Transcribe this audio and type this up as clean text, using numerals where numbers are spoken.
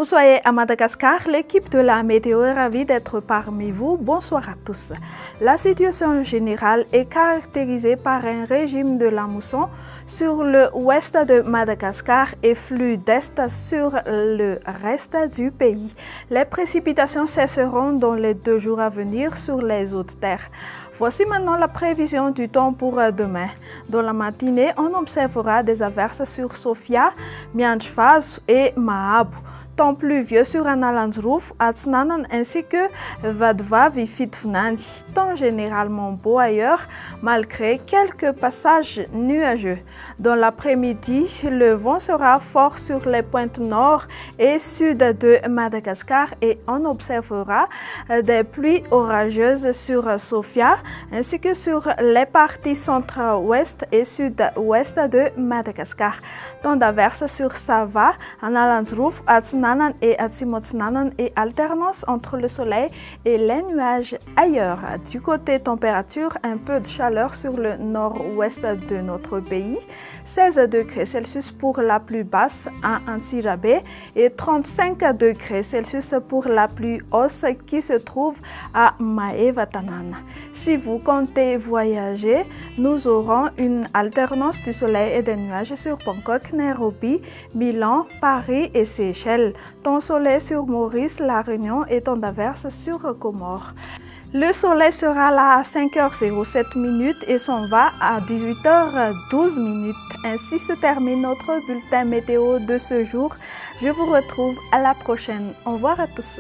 soyez à Madagascar, l'équipe de la météo est ravie d'être parmi vous. Bonsoir à tous. La situation générale est caractérisée par un régime de la mousson sur le ouest de Madagascar et flux d'est sur le reste du pays. Les précipitations cesseront dans les 2 jours à venir sur les hautes terres. Voici maintenant la prévision du temps pour demain. Dans la matinée, on observera des averses sur Sofia, Mianchfaz et Mahabu. Temps pluvieux sur Analandsroof, Atsnanan ainsi que Vadva Vifitfnandi. Temps généralement beau ailleurs, malgré quelques passages nuageux. Dans l'après-midi, le vent sera fort sur les pointes nord et sud de Madagascar et on observera des pluies orageuses sur Sofia ainsi que sur les parties centre-ouest et sud-ouest de Madagascar. Temps d'averses sur Sava, Analandsroof, Atsnanan et Atsimotsnanan et alternance entre le soleil et les nuages ailleurs. Du côté température, un peu de chaleur sur le nord-ouest de notre pays, 16 degrés Celsius pour la plus basse à Antsirabe et 35 degrés Celsius pour la plus haute qui se trouve à Maevatanan. Si vous comptez voyager, nous aurons une alternance du soleil et des nuages sur Bangkok, Nairobi, Milan, Paris et Seychelles. Temps soleil sur Maurice, La Réunion et temps d'averses sur Comores. Le soleil sera là à 5h07 et s'en va à 18h12. Ainsi se termine notre bulletin météo de ce jour. Je vous retrouve à la prochaine. Au revoir à tous.